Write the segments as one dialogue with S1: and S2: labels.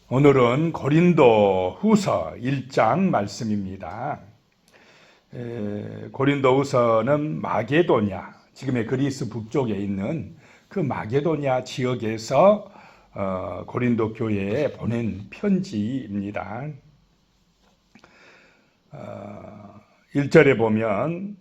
S1: 오늘은 고린도 후서 1장 말씀입니다. 고린도 후서는 마게도냐, 지금의 그리스 북쪽에 있는 그 마게도냐 지역에서 고린도 교회에 보낸 편지입니다. 1절에 보면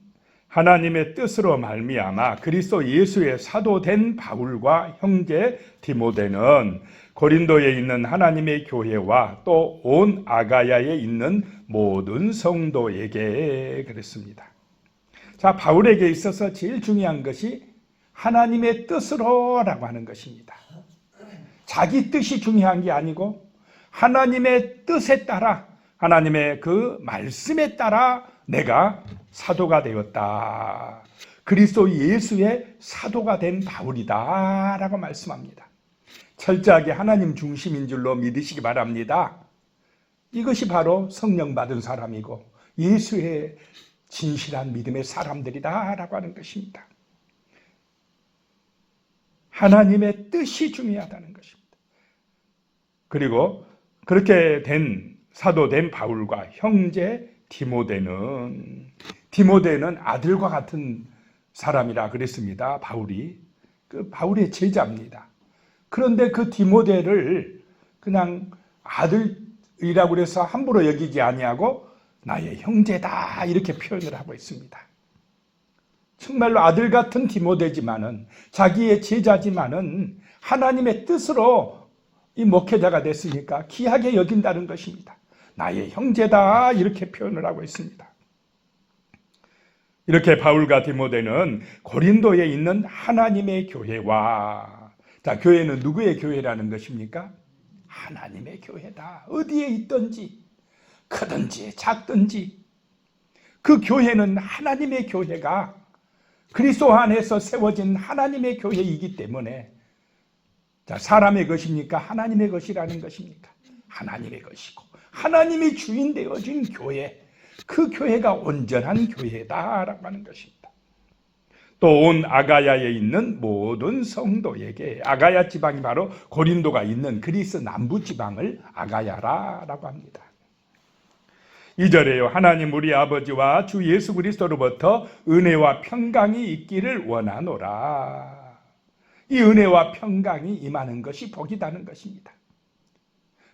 S1: 하나님의 뜻으로 말미암아 그리스도 예수의 사도된 바울과 형제 디모데는 고린도에 있는 하나님의 교회와 또 온 아가야에 있는 모든 성도에게 그랬습니다. 자, 바울에게 있어서 제일 중요한 것이 하나님의 뜻으로라고 하는 것입니다. 자기 뜻이 중요한 게 아니고 하나님의 뜻에 따라, 하나님의 그 말씀에 따라 내가 사도가 되었다. 그리스도 예수의 사도가 된 바울이다 라고 말씀합니다. 철저하게 하나님 중심인 줄로 믿으시기 바랍니다. 이것이 바로 성령 받은 사람이고 예수의 진실한 믿음의 사람들이다 라고 하는 것입니다. 하나님의 뜻이 중요하다는 것입니다. 그리고 그렇게 된 사도된 바울과 형제 디모데는 아들과 같은 사람이라 그랬습니다. 바울이 바울의 제자입니다. 그런데 그 디모데를 그냥 아들이라고 해서 함부로 여기지 아니하고 나의 형제다 이렇게 표현을 하고 있습니다. 정말로 아들 같은 디모데지만은 자기의 제자지만은 하나님의 뜻으로 이 목회자가 됐으니까 귀하게 여긴다는 것입니다. 나의 형제다 이렇게 표현을 하고 있습니다. 이렇게 바울과 디모데는 고린도에 있는 하나님의 교회와, 자, 교회는 누구의 교회라는 것입니까? 하나님의 교회다. 어디에 있든지 크든지 작든지 그 교회는 하나님의 교회가 그리스도 안에서 세워진 하나님의 교회이기 때문에, 자, 사람의 것입니까? 하나님의 것이라는 것입니까? 하나님의 것이고 하나님이 주인 되어진 교회, 그 교회가 온전한 교회다라고 하는 것입니다. 또 온 아가야에 있는 모든 성도에게, 아가야 지방이 바로 고린도가 있는 그리스 남부 지방을 아가야라고 합니다. 2절에요. 하나님 우리 아버지와 주 예수 그리스도로부터 은혜와 평강이 있기를 원하노라. 이 은혜와 평강이 임하는 것이 복이다는 것입니다.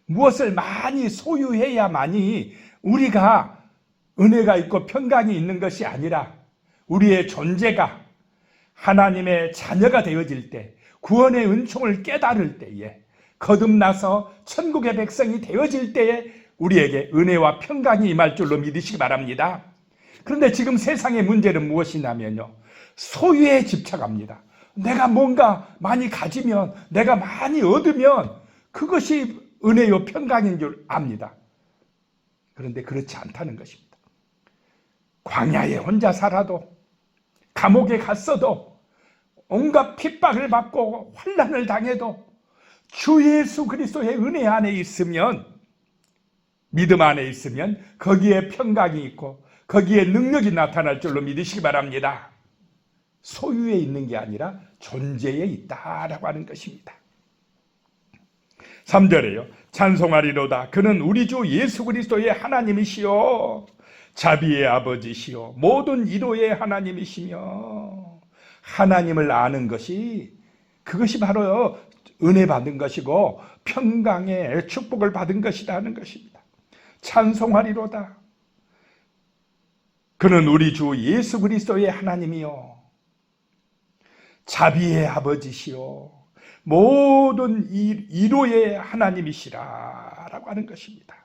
S1: 무엇을 많이 소유해야만이 우리가 은혜가 있고 평강이 있는 것이 아니라 우리의 존재가 하나님의 자녀가 되어질 때, 구원의 은총을 깨달을 때에, 거듭나서 천국의 백성이 되어질 때에 우리에게 은혜와 평강이 임할 줄로 믿으시기 바랍니다. 그런데 지금 세상의 문제는 무엇이냐면요, 소유에 집착합니다. 내가 뭔가 많이 가지면, 내가 많이 얻으면 그것이 은혜요 평강인 줄 압니다. 그런데 그렇지 않다는 것입니다. 광야에 혼자 살아도, 감옥에 갔어도, 온갖 핍박을 받고 환난을 당해도 주 예수 그리스도의 은혜 안에 있으면, 믿음 안에 있으면 거기에 평강이 있고 거기에 능력이 나타날 줄로 믿으시기 바랍니다. 소유에 있는 게 아니라 존재에 있다라고 하는 것입니다. 3절에요. 찬송하리로다. 그는 우리 주 예수 그리스도의 하나님이시요 자비의 아버지시요 모든 이로의 하나님이시며, 하나님을 아는 것이, 그것이 바로 은혜 받은 것이고 평강의 축복을 받은 것이다 하는 것입니다. 찬송하리로다. 그는 우리 주 예수 그리스도의 하나님이요 자비의 아버지시요 모든 이로의 하나님이시라 라고 하는 것입니다.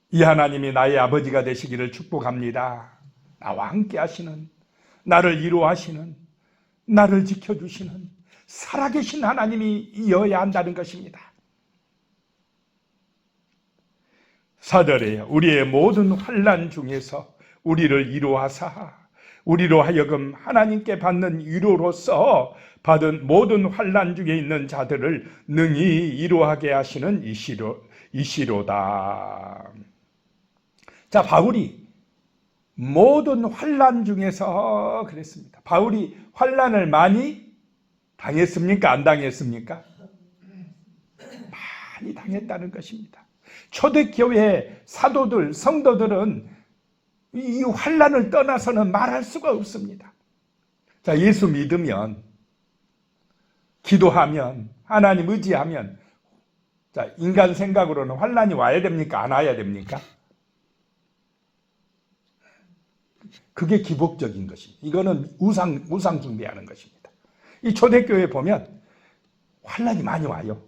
S1: 이 하나님이 나의 아버지가 되시기를 축복합니다. 나와 함께 하시는, 나를 이루하시는, 나를 지켜주시는 살아계신 하나님이어야 한다는 것입니다. 4절에 우리의 모든 환난 중에서 우리를 위로하사 우리로 하여금 하나님께 받는 위로로서 받은 모든 환난 중에 있는 자들을 능히 위로하게 하시는 이시로다. 자, 바울이 모든 환난 중에서 그랬습니다. 바울이 환난을 많이 당했습니까? 안 당했습니까? 많이 당했다는 것입니다. 초대교회 사도들, 성도들은 이 환난을 떠나서는 말할 수가 없습니다. 자, 예수 믿으면, 기도하면, 하나님 의지하면, 자, 인간 생각으로는 환난이 와야 됩니까? 안 와야 됩니까? 그게 기복적인 것입니다. 이거는 우상 숭배하는 것입니다. 이 초대교회 보면 환난이 많이 와요.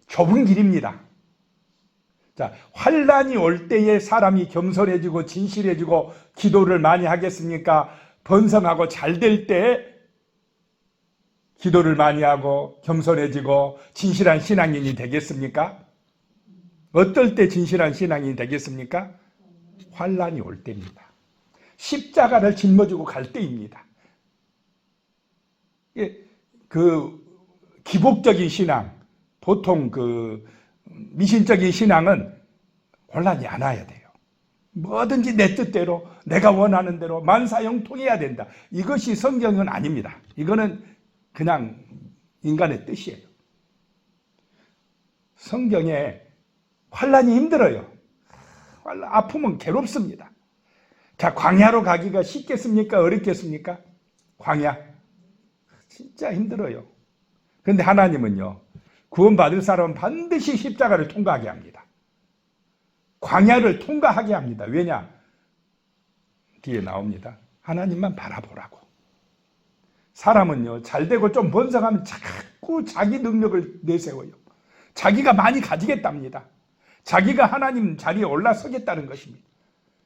S1: 좁은 길입니다. 자, 환난이 올 때에 사람이 겸손해지고 진실해지고 기도를 많이 하겠습니까? 번성하고 잘 될 때 기도를 많이 하고 겸손해지고 진실한 신앙인이 되겠습니까? 어떨 때 진실한 신앙인이 되겠습니까? 환난이 올 때입니다. 십자가를 짊어지고 갈 때입니다. 그 기복적인 신앙, 보통 그 미신적인 신앙은 혼란이 안 와야 돼요. 뭐든지 내 뜻대로, 내가 원하는 대로 만사형통해야 된다. 이것이 성경은 아닙니다. 이거는 그냥 인간의 뜻이에요. 성경에 환란이 힘들어요. 아프면 괴롭습니다. 자, 광야로 가기가 쉽겠습니까? 어렵겠습니까? 광야. 진짜 힘들어요. 그런데 하나님은요, 구원받을 사람은 반드시 십자가를 통과하게 합니다. 광야를 통과하게 합니다. 왜냐? 뒤에 나옵니다. 하나님만 바라보라고. 사람은요, 잘되고 좀 번성하면 자꾸 자기 능력을 내세워요. 자기가 많이 가지겠답니다. 자기가 하나님 자리에 올라서겠다는 것입니다.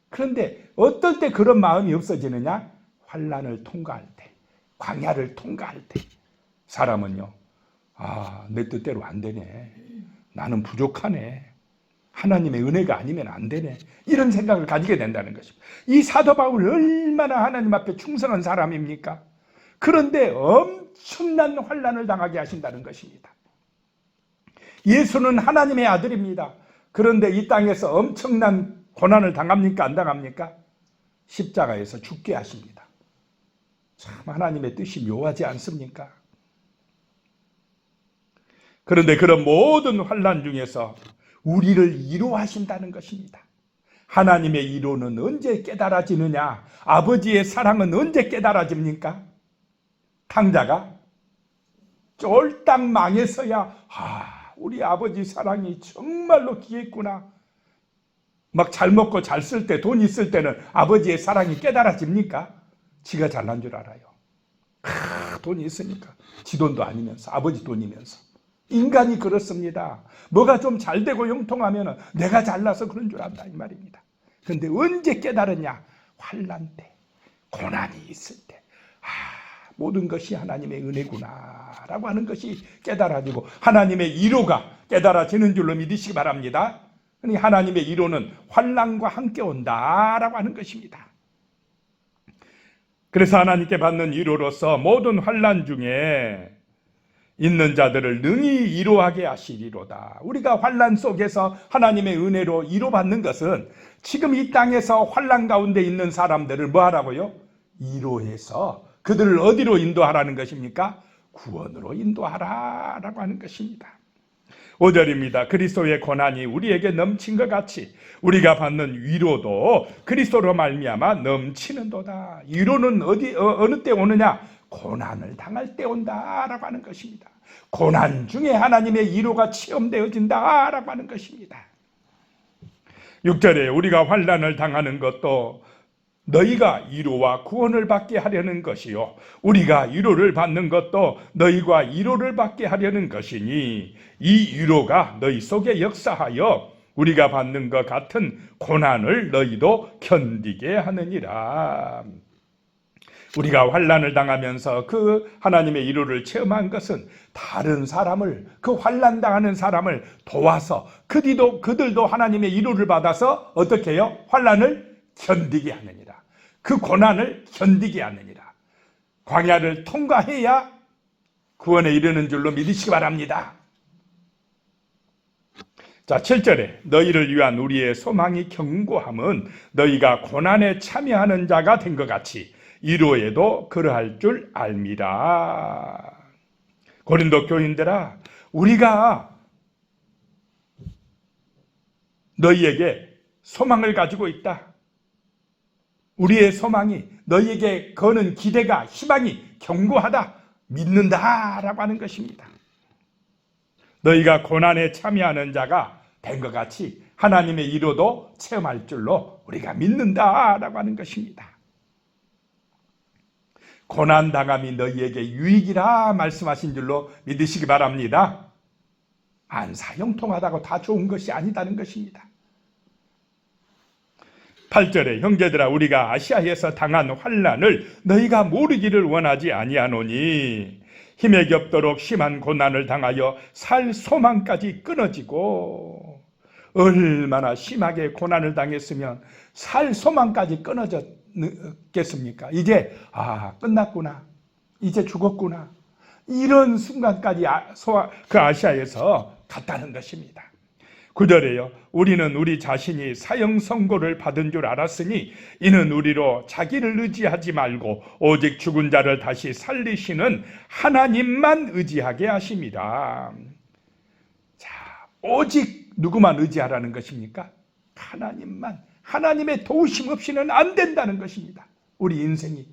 S1: 그런데 어떨 때 그런 마음이 없어지느냐? 환난을 통과할 때, 광야를 통과할 때 사람은요, 아, 내 뜻대로 안 되네. 나는 부족하네. 하나님의 은혜가 아니면 안 되네. 이런 생각을 가지게 된다는 것입니다. 이 사도 바울이 얼마나 하나님 앞에 충성한 사람입니까? 그런데 엄청난 환난을 당하게 하신다는 것입니다. 예수는 하나님의 아들입니다. 그런데 이 땅에서 엄청난 고난을 당합니까? 안 당합니까? 십자가에서 죽게 하십니다. 참 하나님의 뜻이 묘하지 않습니까? 그런데 그런 모든 환난 중에서 우리를 위로하신다는 것입니다. 하나님의 위로는 언제 깨달아지느냐? 아버지의 사랑은 언제 깨달아집니까? 탕자가 쫄딱 망해서야 우리 아버지 사랑이 정말로 귀했구나. 막 잘 먹고 잘 쓸 때, 돈 있을 때는 아버지의 사랑이 깨달아집니까? 지가 잘난 줄 알아요. 돈이 있으니까. 지 돈도 아니면서, 아버지 돈이면서. 인간이 그렇습니다. 뭐가 좀 잘 되고 형통하면 내가 잘나서 그런 줄 안다 이 말입니다. 그런데 언제 깨달았냐? 환난 때, 고난이 있을 때. 모든 것이 하나님의 은혜구나 라고 하는 것이 깨달아지고 하나님의 위로가 깨달아지는 줄로 믿으시기 바랍니다. 하나님의 위로는 환난과 함께 온다라고 하는 것입니다. 그래서 하나님께 받는 위로로서 모든 환난 중에 있는 자들을 능히 위로하게 하시리로다. 우리가 환난 속에서 하나님의 은혜로 위로받는 것은 지금 이 땅에서 환난 가운데 있는 사람들을 뭐 하라고요? 위로해서 그들을 어디로 인도하라는 것입니까? 구원으로 인도하라라고 하는 것입니다. 5절입니다. 그리스도의 고난이 우리에게 넘친 것 같이 우리가 받는 위로도 그리스도로 말미암아 넘치는도다. 위로는 어느 때 오느냐? 고난을 당할 때 온다라고 하는 것입니다. 고난 중에 하나님의 위로가 체험되어진다라고 하는 것입니다. 6절에 우리가 환난을 당하는 것도 너희가 위로와 구원을 받게 하려는 것이요 우리가 위로를 받는 것도 너희가 위로를 받게 하려는 것이니 이 위로가 너희 속에 역사하여 우리가 받는 것 같은 고난을 너희도 견디게 하느니라. 우리가 환난을 당하면서 그 하나님의 위로를 체험한 것은 다른 사람을, 그 환난 당하는 사람을 도와서 그들도 하나님의 위로를 받아서 어떻게 해요? 환난을 견디게 하느니라. 그 고난을 견디게 하느니라. 광야를 통과해야 구원에 이르는 줄로 믿으시기 바랍니다. 자, 7절에 너희를 위한 우리의 소망이 견고함은 너희가 고난에 참여하는 자가 된 것 같이 위로에도 그러할 줄 알미라. 고린도 교인들아, 우리가 너희에게 소망을 가지고 있다. 우리의 소망이, 너희에게 거는 기대가, 희망이 견고하다, 믿는다라고 하는 것입니다. 너희가 고난에 참여하는 자가 된 것 같이 하나님의 이로도 체험할 줄로 우리가 믿는다라고 하는 것입니다. 고난당함이 너희에게 유익이라 말씀하신 줄로 믿으시기 바랍니다. 안사형통하다고 다 좋은 것이 아니다는 것입니다. 8절에 형제들아 우리가 아시아에서 당한 환난을 너희가 모르기를 원하지 아니하노니 힘에 겹도록 심한 고난을 당하여 살 소망까지 끊어지고, 얼마나 심하게 고난을 당했으면 살 소망까지 끊어졌겠습니까? 이제 끝났구나, 이제 죽었구나, 이런 순간까지 그 아시아에서 갔다는 것입니다. 9절에요. 우리는 우리 자신이 사형 선고를 받은 줄 알았으니 이는 우리로 자기를 의지하지 말고 오직 죽은 자를 다시 살리시는 하나님만 의지하게 하심이라. 자, 오직 누구만 의지하라는 것입니까? 하나님만. 하나님의 도우심 없이는 안 된다는 것입니다. 우리 인생이.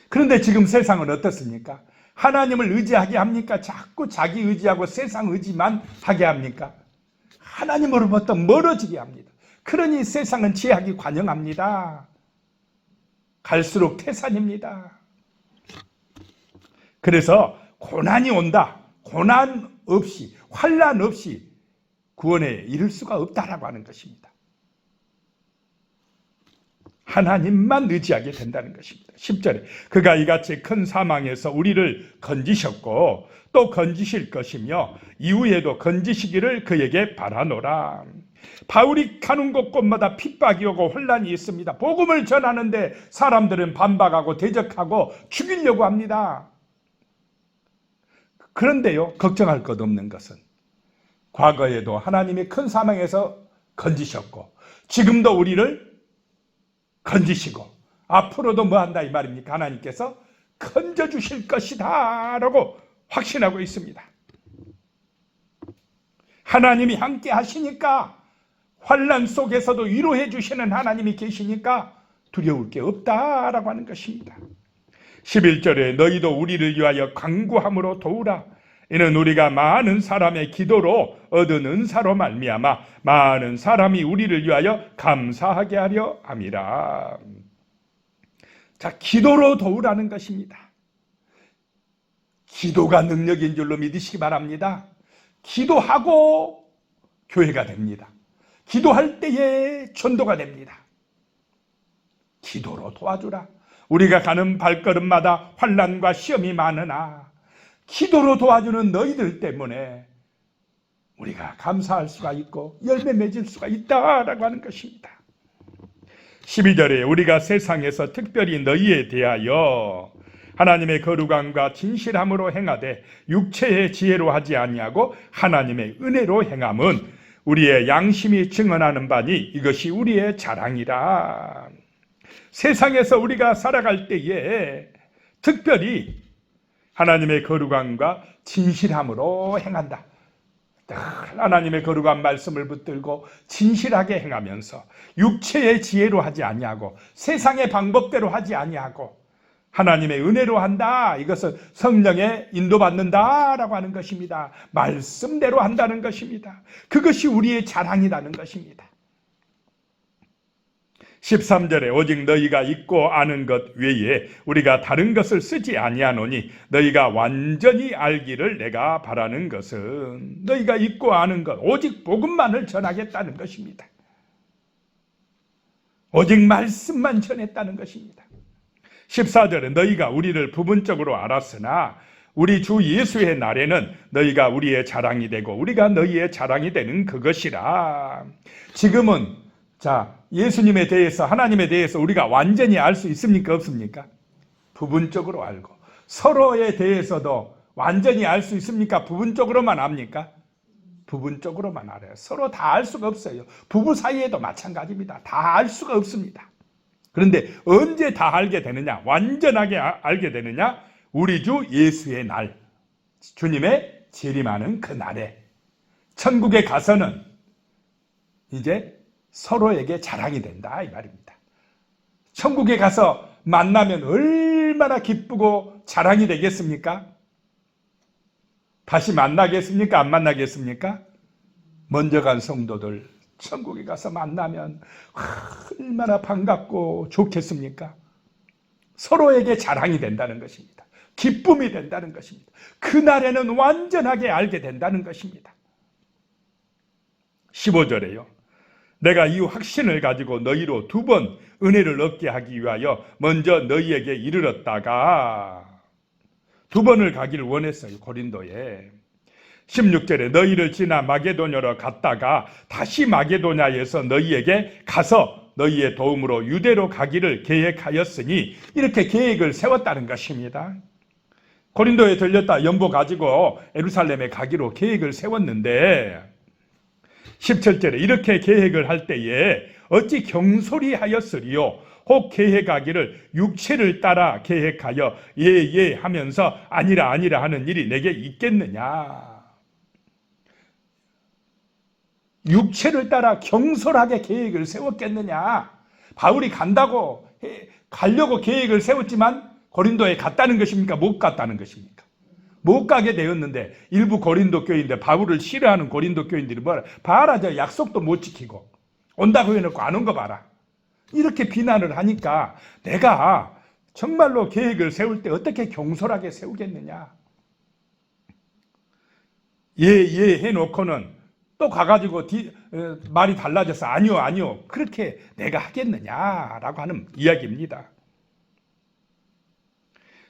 S1: 그런데 지금 세상은 어떻습니까? 하나님을 의지하게 합니까? 자꾸 자기 의지하고 세상 의지만 하게 합니까? 하나님으로부터 멀어지게 합니다. 그러니 세상은 제약이 관영합니다. 갈수록 태산입니다. 그래서 고난이 온다. 고난 없이, 환난 없이 구원에 이를 수가 없다라고 하는 것입니다. 하나님만 의지하게 된다는 것입니다. 10절에 그가 이같이 큰 사망에서 우리를 건지셨고 또 건지실 것이며 이후에도 건지시기를 그에게 바라노라. 바울이 가는 곳곳마다 핍박이 오고 혼란이 있습니다. 복음을 전하는데 사람들은 반박하고 대적하고 죽이려고 합니다. 그런데요, 걱정할 것 없는 것은 과거에도 하나님이 큰 사망에서 건지셨고 지금도 우리를 건지시고 앞으로도 뭐 한다 이 말입니까? 하나님께서 건져주실 것이다 라고 확신하고 있습니다. 하나님이 함께 하시니까, 환난 속에서도 위로해 주시는 하나님이 계시니까 두려울 게 없다라고 하는 것입니다. 11절에 너희도 우리를 위하여 간구함으로 도우라. 이는 우리가 많은 사람의 기도로 얻은 은사로 말미암아 많은 사람이 우리를 위하여 감사하게 하려 함이라. 자, 기도로 도우라는 것입니다. 기도가 능력인 줄로 믿으시기 바랍니다. 기도하고 교회가 됩니다. 기도할 때에 전도가 됩니다. 기도로 도와주라. 우리가 가는 발걸음마다 환난과 시험이 많으나 기도로 도와주는 너희들 때문에 우리가 감사할 수가 있고 열매 맺을 수가 있다라고 하는 것입니다. 12절에 우리가 세상에서 특별히 너희에 대하여 하나님의 거룩함과 진실함으로 행하되 육체의 지혜로 하지 아니하고 하나님의 은혜로 행함은 우리의 양심이 증언하는 바니 이것이 우리의 자랑이라. 세상에서 우리가 살아갈 때에 특별히 하나님의 거룩함과 진실함으로 행한다. 늘 하나님의 거룩한 말씀을 붙들고 진실하게 행하면서 육체의 지혜로 하지 아니하고 세상의 방법대로 하지 아니하고 하나님의 은혜로 한다. 이것은 성령의 인도받는다라고 하는 것입니다. 말씀대로 한다는 것입니다. 그것이 우리의 자랑이라는 것입니다. 13절에 오직 너희가 있고 아는 것 외에 우리가 다른 것을 쓰지 아니하노니 너희가 완전히 알기를 내가 바라는 것은 너희가 있고 아는 것, 오직 복음만을 전하겠다는 것입니다. 오직 말씀만 전했다는 것입니다. 14절에 너희가 우리를 부분적으로 알았으나 우리 주 예수의 날에는 너희가 우리의 자랑이 되고 우리가 너희의 자랑이 되는 그것이라. 지금은 예수님에 대해서, 하나님에 대해서 우리가 완전히 알 수 있습니까? 없습니까? 부분적으로 알고. 서로에 대해서도 완전히 알 수 있습니까? 부분적으로만 압니까? 부분적으로만 알아요. 서로 다 알 수가 없어요. 부부 사이에도 마찬가지입니다. 다 알 수가 없습니다. 그런데 언제 다 알게 되느냐? 완전하게 알게 되느냐? 우리 주 예수의 날, 주님의 재림하는 그 날에 천국에 가서는 이제 서로에게 자랑이 된다 이 말입니다. 천국에 가서 만나면 얼마나 기쁘고 자랑이 되겠습니까? 다시 만나겠습니까? 안 만나겠습니까? 먼저 간 성도들 천국에 가서 만나면 얼마나 반갑고 좋겠습니까? 서로에게 자랑이 된다는 것입니다. 기쁨이 된다는 것입니다. 그날에는 완전하게 알게 된다는 것입니다. 15절에요. 내가 이 확신을 가지고 너희로 2번 은혜를 얻게 하기 위하여 먼저 너희에게 이르렀다가 2번을 가기를 원했어요. 고린도에. 16절에 너희를 지나 마게도냐로 갔다가 다시 마게도냐에서 너희에게 가서 너희의 도움으로 유대로 가기를 계획하였으니 이렇게 계획을 세웠다는 것입니다. 고린도에 들렸다 연보 가지고 예루살렘에 가기로 계획을 세웠는데 17절에 이렇게 계획을 할 때에 어찌 경솔히 하였으리요 혹 계획하기를 육체를 따라 계획하여 예 하면서 아니라 하는 일이 내게 있겠느냐. 육체를 따라 경솔하게 계획을 세웠겠느냐. 바울이 가려고 계획을 세웠지만 고린도에 갔다는 것입니까? 못 갔다는 것입니까? 못 가게 되었는데 일부 고린도 교인들, 바울을 싫어하는 고린도 교인들이 뭐라 봐라 저 약속도 못 지키고 온다고 해놓고 안 온 거 봐라 이렇게 비난을 하니까 내가 정말로 계획을 세울 때 어떻게 경솔하게 세우겠느냐. 예 해놓고는 또 가가지고 말이 달라져서 아니요 그렇게 내가 하겠느냐라고 하는 이야기입니다.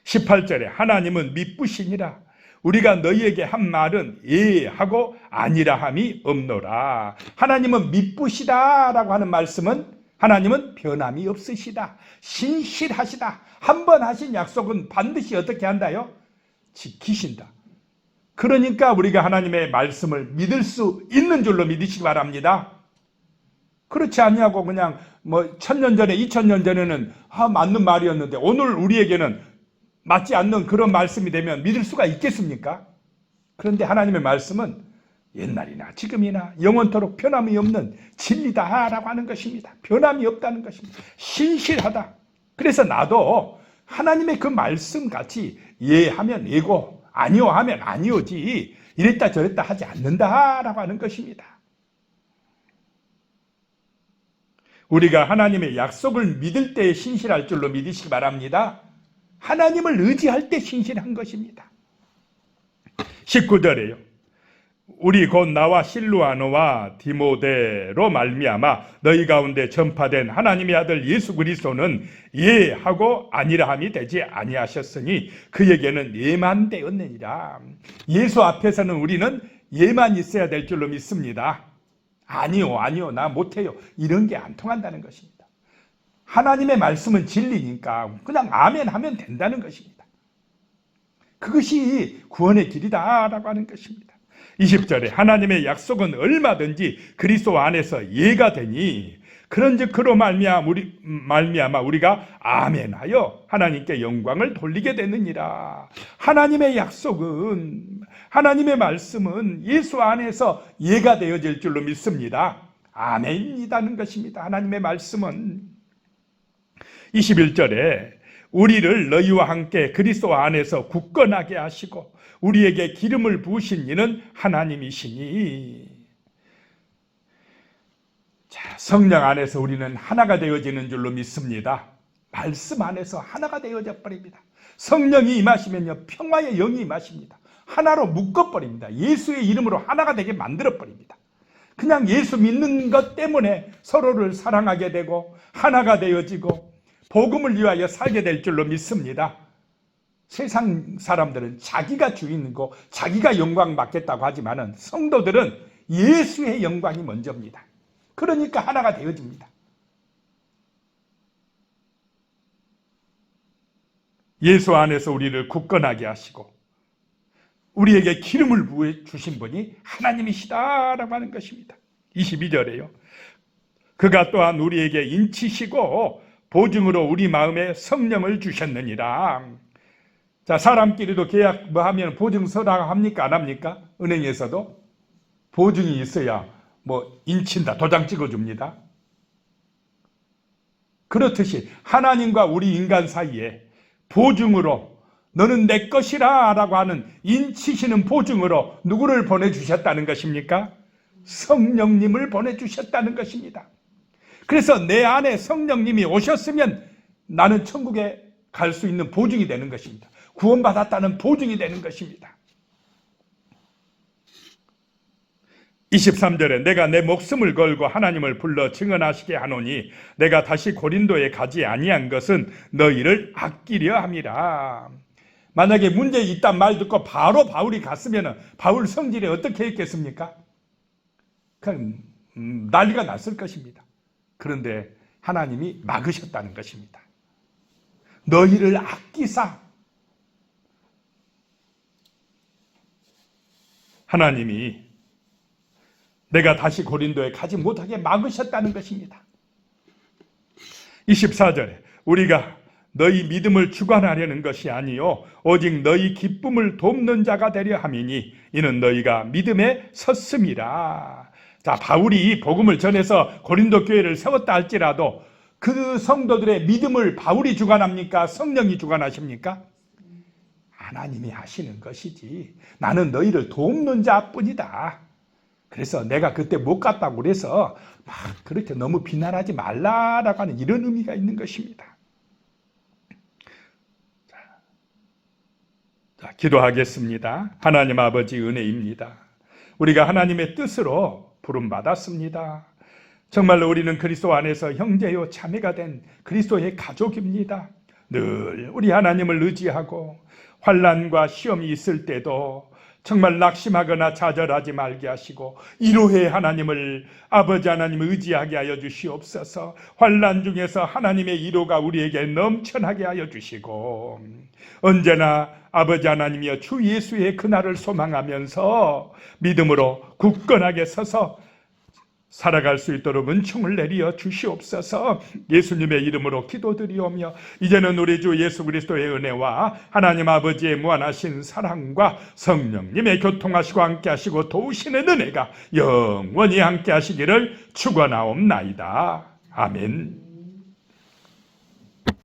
S1: 18절에 하나님은 미쁘시니라 우리가 너희에게 한 말은 예 하고 아니라 함이 없노라. 하나님은 미쁘시다라고 하는 말씀은 하나님은 변함이 없으시다. 신실하시다. 한 번 하신 약속은 반드시 어떻게 한다요? 지키신다. 그러니까 우리가 하나님의 말씀을 믿을 수 있는 줄로 믿으시기 바랍니다. 그렇지 아니하고 그냥 1000년 전에 2000년 전에는 맞는 말이었는데 오늘 우리에게는 맞지 않는 그런 말씀이 되면 믿을 수가 있겠습니까? 그런데 하나님의 말씀은 옛날이나 지금이나 영원토록 변함이 없는 진리다라고 하는 것입니다. 변함이 없다는 것입니다. 신실하다. 그래서 나도 하나님의 그 말씀같이 예 하면 예고 아니요 하면 아니오지 이랬다 저랬다 하지 않는다라고 하는 것입니다. 우리가 하나님의 약속을 믿을 때 신실할 줄로 믿으시기 바랍니다. 하나님을 의지할 때 신실한 것입니다. 19절에요. 우리 곧 나와 실루아노와 디모데로 말미암아 너희 가운데 전파된 하나님의 아들 예수 그리스도는 예 하고 아니라 함이 되지 아니하셨으니 그에게는 예만 되었느니라. 예수 앞에서는 우리는 예만 있어야 될 줄로 믿습니다. 아니요 나 못해요 이런 게 안 통한다는 것입니다. 하나님의 말씀은 진리니까 그냥 아멘 하면 된다는 것입니다. 그것이 구원의 길이다라고 하는 것입니다. 20절에 하나님의 약속은 얼마든지 그리스도 안에서 예가 되니 그런즉 그로 말미암아 우리가 아멘하여 하나님께 영광을 돌리게 되느니라. 하나님의 약속은 하나님의 말씀은 예수 안에서 예가 되어질 줄로 믿습니다. 아멘이라는 것입니다. 하나님의 말씀은 21절에 우리를 너희와 함께 그리스도 안에서 굳건하게 하시고 우리에게 기름을 부으신 이는 하나님이시니. 자, 성령 안에서 우리는 하나가 되어지는 줄로 믿습니다. 말씀 안에서 하나가 되어져 버립니다. 성령이 임하시면요 평화의 영이 임하십니다. 하나로 묶어버립니다. 예수의 이름으로 하나가 되게 만들어버립니다. 그냥 예수 믿는 것 때문에 서로를 사랑하게 되고 하나가 되어지고 복음을 위하여 살게 될 줄로 믿습니다. 세상 사람들은 자기가 주인이고 자기가 영광 받겠다고 하지만은 성도들은 예수의 영광이 먼저입니다. 그러니까 하나가 되어집니다. 예수 안에서 우리를 굳건하게 하시고 우리에게 기름을 부어 주신 분이 하나님이시다라고 하는 것입니다. 22절에요. 그가 또한 우리에게 인치시고 보증으로 우리 마음에 성령을 주셨느니라. 자, 사람끼리도 계약 하면 보증서라 합니까? 안 합니까? 은행에서도 보증이 있어야 인친다, 도장 찍어줍니다. 그렇듯이 하나님과 우리 인간 사이에 보증으로 너는 내 것이라 라고 하는 인치시는 보증으로 누구를 보내주셨다는 것입니까? 성령님을 보내주셨다는 것입니다. 그래서 내 안에 성령님이 오셨으면 나는 천국에 갈 수 있는 보증이 되는 것입니다. 구원받았다는 보증이 되는 것입니다. 23절에 내가 내 목숨을 걸고 하나님을 불러 증언하시게 하노니 내가 다시 고린도에 가지 아니한 것은 너희를 아끼려 함이라. 만약에 문제 있단 말 듣고 바로 바울이 갔으면 바울 성질이 어떻게 했겠습니까? 그냥 난리가 났을 것입니다. 그런데 하나님이 막으셨다는 것입니다. 너희를 아끼사. 하나님이 내가 다시 고린도에 가지 못하게 막으셨다는 것입니다. 24절에 우리가 너희 믿음을 주관하려는 것이 아니요 오직 너희 기쁨을 돕는 자가 되려 함이니 이는 너희가 믿음에 섰음이라. 자, 바울이 복음을 전해서 고린도 교회를 세웠다 할지라도 그 성도들의 믿음을 바울이 주관합니까? 성령이 주관하십니까? 하나님이 하시는 것이지 나는 너희를 돕는 자뿐이다. 그래서 내가 그때 못 갔다고 그래서 막 그렇게 너무 비난하지 말라라고 하는 이런 의미가 있는 것입니다. 자, 기도하겠습니다. 하나님 아버지 은혜입니다. 우리가 하나님의 뜻으로 부름받았습니다. 정말로 우리는 그리스도 안에서 형제요 자매가 된 그리스도의 가족입니다. 늘 우리 하나님을 의지하고 환난과 시험이 있을 때도 정말 낙심하거나 좌절하지 말게 하시고 이로해 하나님을 아버지 하나님을 의지하게 하여 주시옵소서. 환난 중에서 하나님의 이로가 우리에게 넘쳐나게 하여 주시고 언제나 아버지 하나님이여 주 예수의 그날을 소망하면서 믿음으로 굳건하게 서서 살아갈 수 있도록 은총을 내려 주시옵소서. 예수님의 이름으로 기도드리오며 이제는 우리 주 예수 그리스도의 은혜와 하나님 아버지의 무한하신 사랑과 성령님의 교통하시고 함께하시고 도우시는 은혜가 영원히 함께하시기를 축원하옵나이다. 아멘.